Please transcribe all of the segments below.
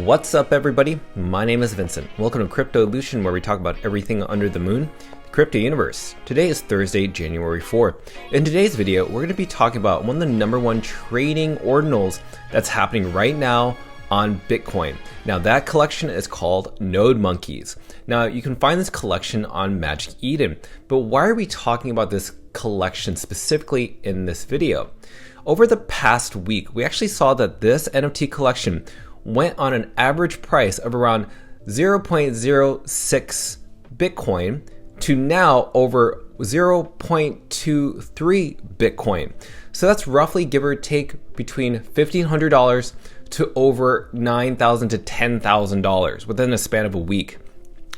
What's up, everybody? My name is Vincent. Welcome to Cryptolution, where we talk about everything under the moon, the crypto universe. Today is Thursday, January 4th. In today's video, we're going to be talking about one of the #1 trading ordinals that's happening right now on Bitcoin. Now, that collection is called Node Monkeys. Now, you can find this collection on Magic Eden, but why are we talking about this collection specifically in this video? Over the past week, we actually saw that this NFT collection went on an average price of around 0.06 Bitcoin to now over 0.23 Bitcoin. So that's roughly, give or take, between $1,500 to over $9,000 to $10,000 within a span of a week.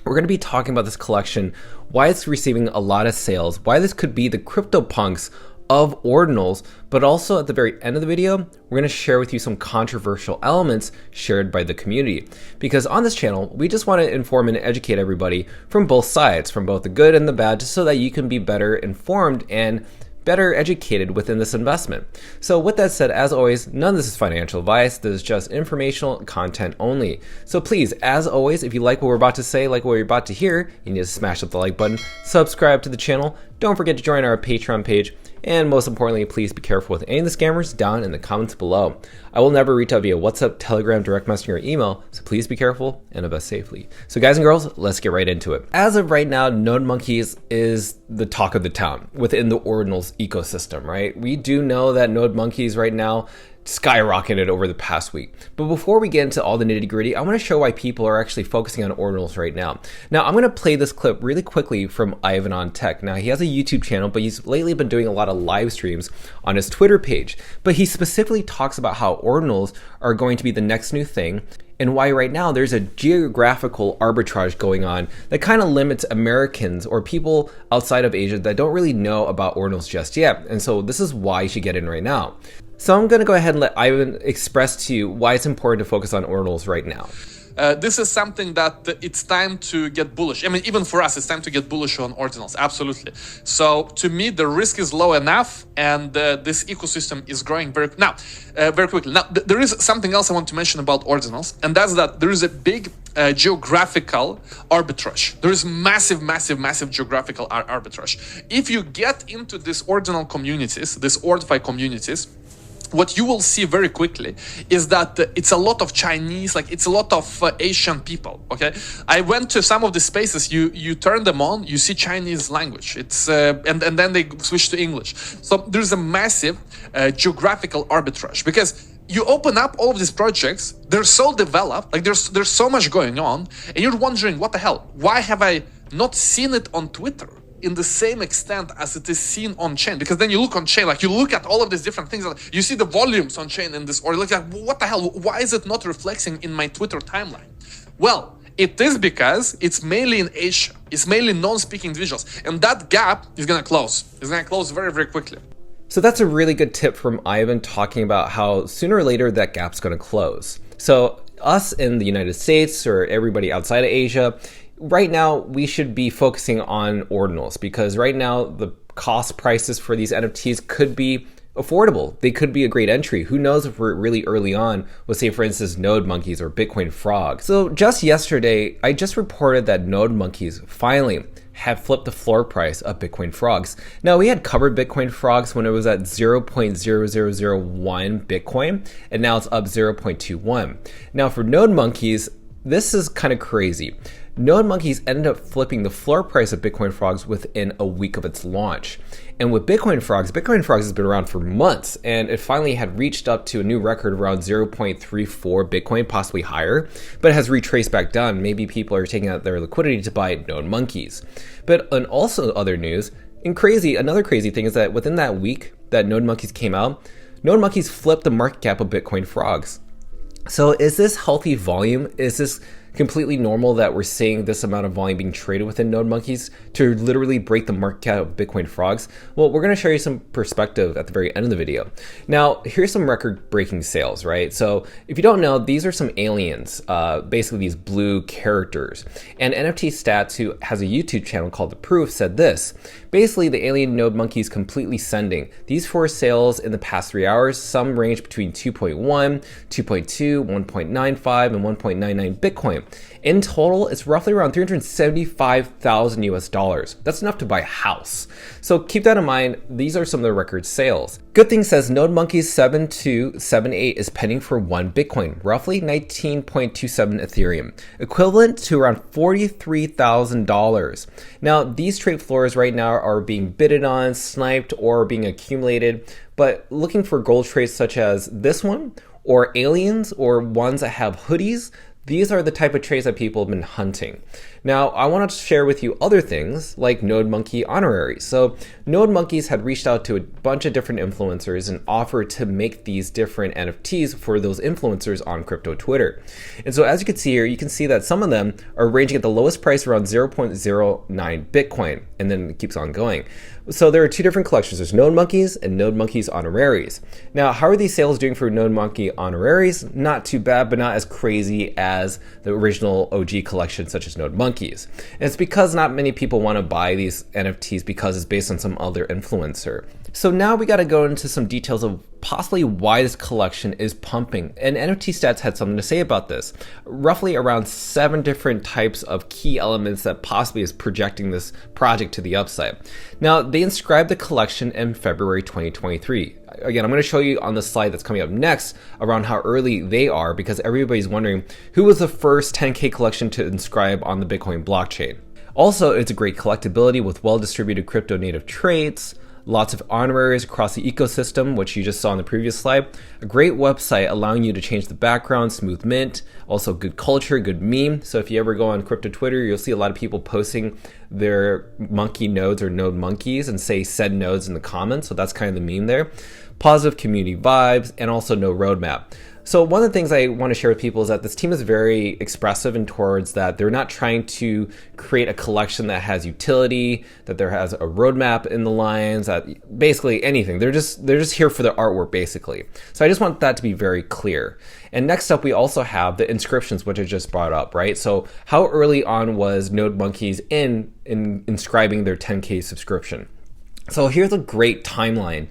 We're going to be talking about this collection, why it's receiving a lot of sales, why this could be the CryptoPunks of ordinals, but also at the very end of the video, we're going to share with you some controversial elements shared by the community. Because on this channel, we just want to inform and educate everybody from both sides, from both the good and the bad, just so that you can be better informed and better educated within this investment. So with that said, as always, none of this is financial advice. This is just informational content only. So please, as always, if you like what we're about to say, like what you're about to hear, you need to smash up the like button, subscribe to the channel, don't forget to join our Patreon page, and most importantly, please be careful with any of the scammers down in the comments below. I will never reach out via WhatsApp, Telegram, direct messaging, or email, so please be careful and invest safely. So guys and girls, let's get right into it. As of right now, Node Monkeys is the talk of the town within the Ordinals ecosystem, right? We do know that Node Monkeys right now skyrocketed over the past week. But before we get into all the nitty gritty, I want to show why people are actually focusing on ordinals right now. Now, I'm going to play this clip really quickly from Ivan on Tech. Now, he has a YouTube channel, but he's lately been doing a lot of live streams on his Twitter page. But he specifically talks about how ordinals are going to be the next new thing, and why right now there's a geographical arbitrage going on that kind of limits Americans or people outside of Asia that don't really know about ordinals just yet. And so this is why you should get in right now. So I'm going to go ahead and let Ivan express to you why it's important to focus on ordinals right now. This is something that it's time to get bullish. I mean, even for us, it's time to get bullish on ordinals. Absolutely. So to me, the risk is low enough, and this ecosystem is growing very quickly. Now, there is something else I want to mention about ordinals, and that's that there is a big geographical arbitrage. There is massive geographical arbitrage. If you get into these ordinal communities, these OrdFi communities, what you will see very quickly is that it's a lot of Chinese, like it's a lot of Asian people. Okay, I went to some of the spaces. You turn them on, you see Chinese language. It's and then they switch to English. So there's a massive geographical arbitrage because you open up all of these projects. They're so developed, like there's so much going on, and you're wondering, what the hell? Why have I not seen it on Twitter in the same extent as it is seen on chain? Because then you look on chain, like you look at all of these different things, you see the volumes on chain in this, or you look like, what the hell, why is it not reflecting in my Twitter timeline? Well, it is because it's mainly in Asia, it's mainly non-speaking individuals, and that gap is gonna close. It's gonna close very quickly. So that's a really good tip from Ivan, talking about how sooner or later that gap's gonna close. So us in the United States, or everybody outside of Asia, right now, we should be focusing on ordinals, because right now the cost prices for these NFTs could be affordable. They could be a great entry. Who knows if we're really early on with, say, for instance, Node Monkeys or Bitcoin Frog. So just yesterday, I just reported that Node Monkeys finally have flipped the floor price of Bitcoin Frogs. Now, we had covered Bitcoin Frogs when it was at 0.0001 Bitcoin, and now it's up 0.21. Now, for Node Monkeys, this is kind of crazy. Node Monkeys ended up flipping the floor price of Bitcoin Frogs within a week of its launch. And with Bitcoin Frogs has been around for months, and it finally had reached up to a new record around 0.34 Bitcoin, possibly higher, but it has retraced back down. Maybe people are taking out their liquidity to buy Node Monkeys. But in also other news, another crazy thing is that within that week that Node Monkeys came out, Node Monkeys flipped the market cap of Bitcoin Frogs. So is this healthy volume? Is this completely normal that we're seeing this amount of volume being traded within Node Monkeys to literally break the market cap of Bitcoin Frogs? Well, we're going to show you some perspective at the very end of the video. Now, here's some record-breaking sales, right? So if you don't know, these are some aliens, basically these blue characters. And NFT Stats, who has a YouTube channel called The Proof, said this: Basically, the alien node monkeys completely sending. These 4 sales in the past 3 hours, some range between 2.1, 2.2, 1.95, and 1.99 Bitcoin. In total, it's roughly around 375,000 US dollars. That's enough to buy a house. So keep that in mind. These are some of the record sales. Good Thing says Node Monkeys 7278 is pending for 1 Bitcoin, roughly 19.27 Ethereum, equivalent to around $43,000. Now, these trade floors right now are being bidded on, sniped, or being accumulated, but looking for gold trades such as this one, or aliens, or ones that have hoodies, these are the type of trades that people have been hunting. Now, I want to share with you other things like Node Monkey honoraries. So Node Monkeys had reached out to a bunch of different influencers and offered to make these different NFTs for those influencers on crypto Twitter. And so as you can see here, you can see that some of them are ranging at the lowest price around 0.09 Bitcoin, and then it keeps on going. So there are 2 different collections. There's Node Monkeys and Node Monkeys honoraries. Now, how are these sales doing for Node Monkey honoraries? Not too bad, but not as crazy as the original OG collection, such as Node Monkeys. And it's because not many people want to buy these NFTs because it's based on some other influencer. So now we got to go into some details of possibly why this collection is pumping. And NFT Stats had something to say about this. Roughly around 7 different types of key elements that possibly is projecting this project to the upside. Now, they inscribed the collection in February 2023. Again, I'm going to show you on the slide that's coming up next around how early they are, because everybody's wondering who was the first 10K collection to inscribe on the Bitcoin blockchain. Also, it's a great collectability with well-distributed crypto native traits, lots of honoraries across the ecosystem, which you just saw in the previous slide. A great website allowing you to change the background, smooth mint, also good culture, good meme. So if you ever go on crypto Twitter, you'll see a lot of people posting their monkey nodes or node monkeys and say said nodes in the comments. So that's kind of the meme there. Positive community vibes, and also no roadmap. So one of the things I want to share with people is that this team is very expressive in towards that they're not trying to create a collection that has utility, that there has a roadmap in the lines, that basically anything. They're just here for the artwork, basically. So I just want that to be very clear. And next up, we also have the inscriptions, which I just brought up, right? So how early on was Node Monkeys in inscribing their 10K subscription? So here's a great timeline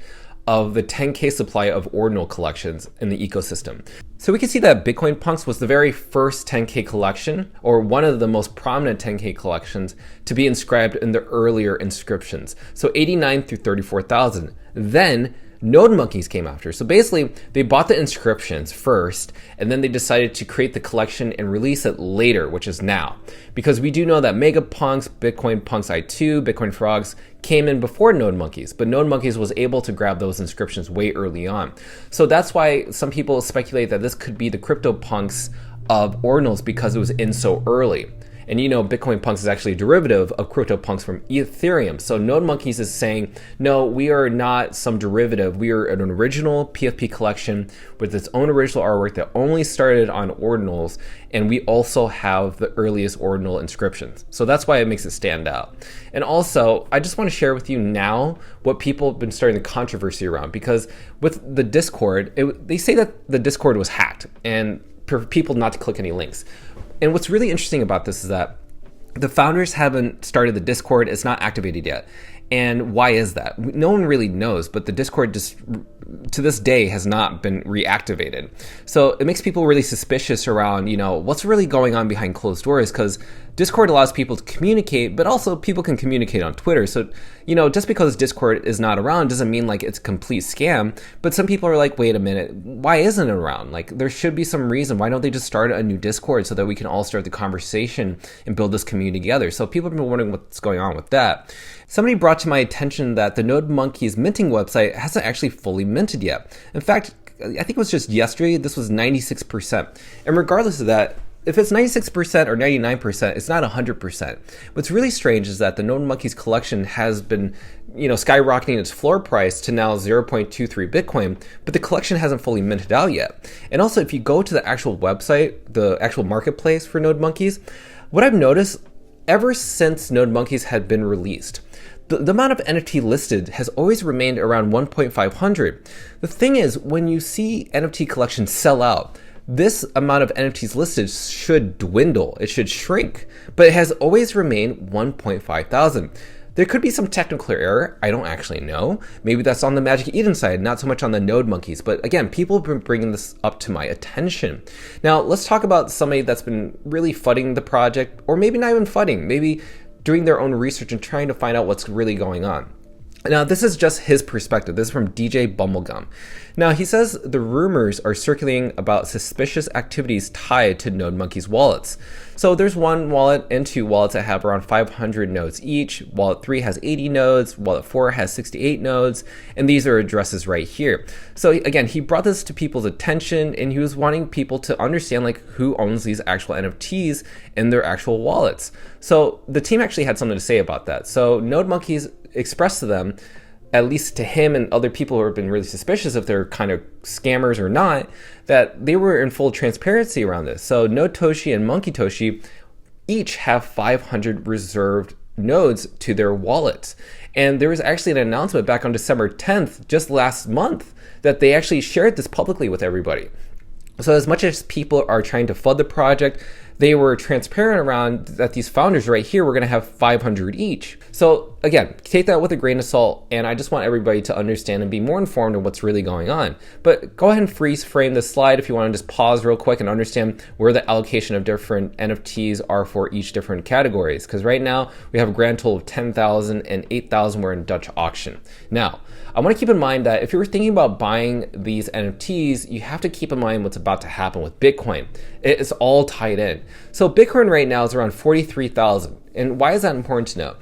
of the 10K supply of ordinal collections in the ecosystem. So we can see that CryptoPunks was the very first 10K collection, or one of the most prominent 10K collections to be inscribed in the earlier inscriptions. So 89 through 34,000. Then Node Monkeys came after. So basically, they bought the inscriptions first, and then they decided to create the collection and release it later, which is now. Because we do know that MegaPunks, Bitcoin Punks I2, Bitcoin Frogs came in before Node Monkeys, but Node Monkeys was able to grab those inscriptions way early on. So that's why some people speculate that this could be the CryptoPunks of Ordinals because it was in so early. And you know, Bitcoin Punks is actually a derivative of CryptoPunks from Ethereum. So Node Monkeys is saying, no, we are not some derivative. We are an original PFP collection with its own original artwork that only started on Ordinals. And we also have the earliest Ordinal inscriptions. So that's why it makes it stand out. And also, I just want to share with you now what people have been starting the controversy around. Because with the Discord, they say that the Discord was hacked and for people not to click any links. And what's really interesting about this is that the founders haven't started the Discord. It's not activated yet. And why is that? No one really knows, but the Discord just to this day has not been reactivated. So it makes people really suspicious around, you know, what's really going on behind closed doors, because Discord allows people to communicate, but also people can communicate on Twitter. So, you know, just because Discord is not around doesn't mean like it's a complete scam. But some people are like, wait a minute, why isn't it around? Like there should be some reason. Why don't they just start a new Discord so that we can all start the conversation and build this community together? So people have been wondering what's going on with that. Somebody brought to my attention that the Node Monkeys minting website hasn't actually fully minted yet. In fact, I think it was just yesterday, this was 96%. And regardless of that, if it's 96% or 99%, it's not 100%. What's really strange is that the Node Monkeys collection has been, you know, skyrocketing its floor price to now 0.23 Bitcoin, but the collection hasn't fully minted out yet. And also, if you go to the actual website, the actual marketplace for Node Monkeys, what I've noticed ever since Node Monkeys had been released, the amount of NFT listed has always remained around 1,500. The thing is, when you see NFT collections sell out, this amount of NFTs listed should dwindle, it should shrink, but it has always remained 1.5 thousand. There could be some technical error. I don't actually know. Maybe that's on the Magic Eden side, not so much on the Node Monkeys. But again, people have been bringing this up to my attention. Now, let's talk about somebody that's been really fudding the project, or maybe not even fudding, maybe doing their own research and trying to find out what's really going on. Now, this is just his perspective. This is from DJ Bumblegum. Now, he says the rumors are circulating about suspicious activities tied to NodeMonkey's wallets. So there's one wallet and two wallets that have around 500 nodes each. Wallet 3 has 80 nodes, wallet 4 has 68 nodes, and these are addresses right here. So again, he brought this to people's attention, and he was wanting people to understand like who owns these actual NFTs in their actual wallets. So the team actually had something to say about that. So NodeMonkeys expressed to them, at least to him and other people who have been really suspicious if they're kind of scammers or not, that they were in full transparency around this. So Nodetoshi and MonkeyToshi each have 500 reserved nodes to their wallets. And there was actually an announcement back on December 10th, just last month, that they actually shared this publicly with everybody. So as much as people are trying to flood the project, they were transparent around that these founders right here were going to have 500 each. So again, take that with a grain of salt, and I just want everybody to understand and be more informed on what's really going on. But go ahead and freeze frame this slide if you want to just pause real quick and understand where the allocation of different NFTs are for each different categories. Because right now we have a grand total of 10,000 and 8,000 were in Dutch auction. Now, I want to keep in mind that if you're thinking about buying these NFTs, you have to keep in mind what's about to happen with Bitcoin. It's all tied in. So Bitcoin right now is around 43,000. And why is that important to know?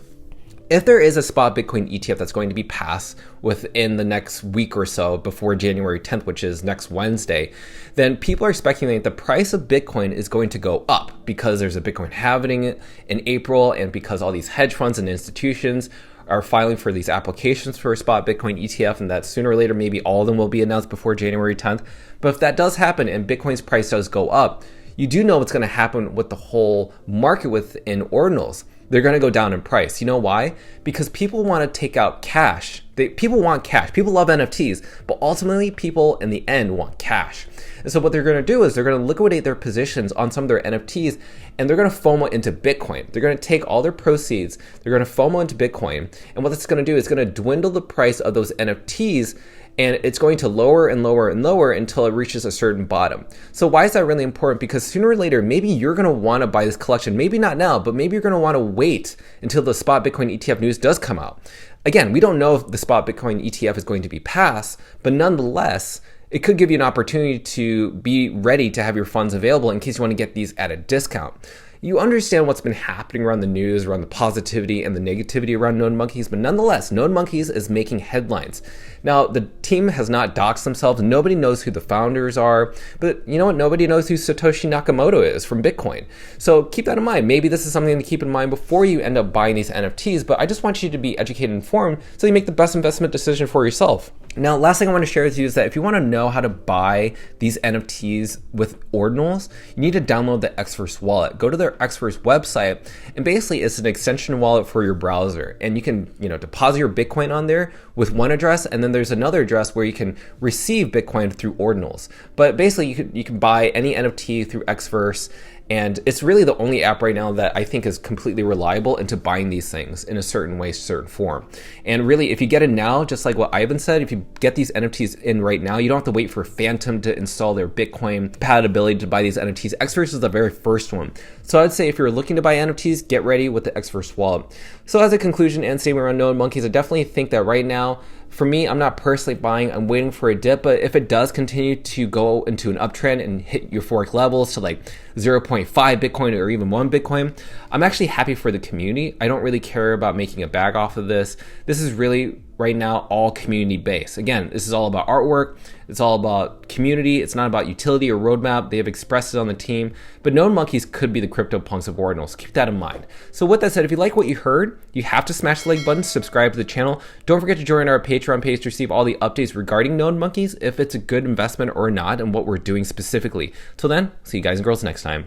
If there is a spot Bitcoin ETF that's going to be passed within the next week or so before January 10th, which is next Wednesday, then people are speculating that the price of Bitcoin is going to go up because there's a Bitcoin halving in April, and because all these hedge funds and institutions are filing for these applications for a spot Bitcoin ETF, and that sooner or later maybe all of them will be announced before January 10th. But if that does happen and Bitcoin's price does go up, you do know what's going to happen with the whole market within Ordinals. They're going to go down in price. You know why? Because people want to take out cash. People want cash. People love NFTs, but ultimately people in the end want cash. And so what they're going to do is they're going to liquidate their positions on some of their NFTs, and they're going to FOMO into Bitcoin. They're going to take all their proceeds, they're going to FOMO into Bitcoin, and what that's going to do is going to dwindle the price of those NFTs, and it's going to lower and lower and lower until it reaches a certain bottom. So why is that really important? Because sooner or later, maybe you're going to want to buy this collection. Maybe not now, but maybe you're going to want to wait until the spot Bitcoin ETF news does come out. Again, we don't know if the spot Bitcoin ETF is going to be passed, but nonetheless, it could give you an opportunity to be ready to have your funds available in case you want to get these at a discount. You understand what's been happening around the news, around the positivity and the negativity around NodeMonkeys, but nonetheless, NodeMonkeys is making headlines. Now, the team has not doxed themselves. Nobody knows who the founders are, but you know what? Nobody knows who Satoshi Nakamoto is from Bitcoin. So keep that in mind. Maybe this is something to keep in mind before you end up buying these NFTs, but I just want you to be educated and informed so you make the best investment decision for yourself. Now, last thing I want to share with you is that if you want to know how to buy these NFTs with Ordinals, you need to download the Xverse wallet. Go to their Xverse website, and basically it's an extension wallet for your browser. And you can, deposit your Bitcoin on there with one address, and then there's another address where you can receive Bitcoin through Ordinals. But basically, you can buy any NFT through Xverse. And it's really the only app right now that I think is completely reliable into buying these things in a certain way, certain form. And really, if you get it now, just like what Ivan said, if you get these NFTs in right now, you don't have to wait for Phantom to install their Bitcoin compatibility to buy these NFTs. Xverse is the very first one. So I'd say if you're looking to buy NFTs, get ready with the Xverse wallet. So as a conclusion and statement around NodeMonkeys, I definitely think that right now, for me, I'm not personally buying, I'm waiting for a dip, but if it does continue to go into an uptrend and hit euphoric levels to like 0.5 Bitcoin or even 1 Bitcoin, I'm actually happy for the community. I don't really care about making a bag off of this. This is really right now all community based. Again, this is all about artwork. It's all about community. It's not about utility or roadmap. They have expressed it on the team, but NodeMonkeys could be the CryptoPunks of Ordinals. Keep that in mind. So with that said, if you like what you heard, you have to smash the like button, subscribe to the channel. Don't forget to join our Patreon page to receive all the updates regarding NodeMonkeys, if it's a good investment or not, and what we're doing specifically. Till then, see you guys and girls next time.